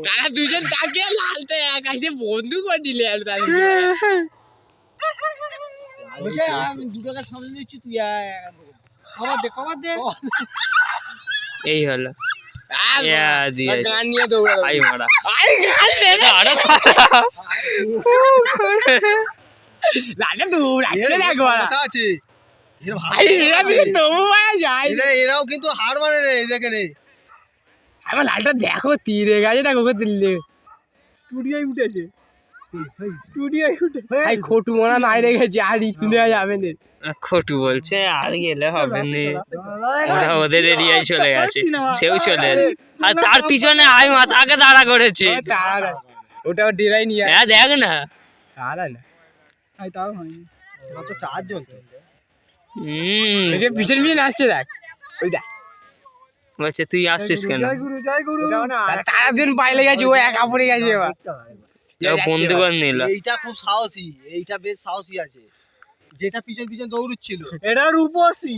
তারা দুজন তাকে লালটা এক আছে বন্ধু করে দিলে আর আমি দুটো কাজ সামনে নিচ্ছি তুই খবর দে এই হলো গান নিয়ে দৌড়াবো আই মারা আরো লালটা দৌড়াচ্ছে দেখো আছে তবু যায় এরাও কিন্তু হার মানে রে দেখে রে আমার লালটা দেখো তীরে গেছে দেখো দিল্লি স্টুডিওয় উঠেছে খটু মনে নাই রেখেছে আর রিক্স নেওয়া যাবে না খটু বলছে আর গেলে হবে না ওরা ওদের এরিয়ায় চলে গেছে সেও চলে আর তার পিছনে আই মা তাকে দাঁড়া করেছে ওটা ডেরাই নিয়ে হ্যাঁ দেখ না তারা না তাও হয়নি তো 4 জন পিছন পিছন আসছে দেখ ওই দেখ বলছে তুই আসছিস কেন তারা দিন বাইরে গেছে ও একা পড়ে গেছে বন্ধু বান নিল এইটা খুব সাহসী এইটা বেশ সাহসী আছে যেটা পিছন পিছন দৌড়ুচ্ছিল এটা রূপসী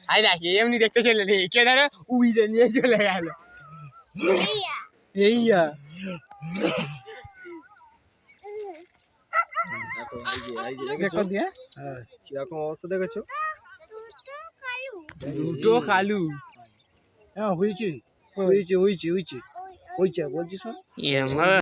আই দেখ এমনি দেখতে চলে রে কে ধরো উইলে নিয়ে চলে গেল এইয়া দেখো দিয়ে কিরকম অবস্থা দেখেছো দুটো কালু হ্যাঁ হয়েছে হয়েছে হয়েছে হয়েছে হয়েছে বলছিস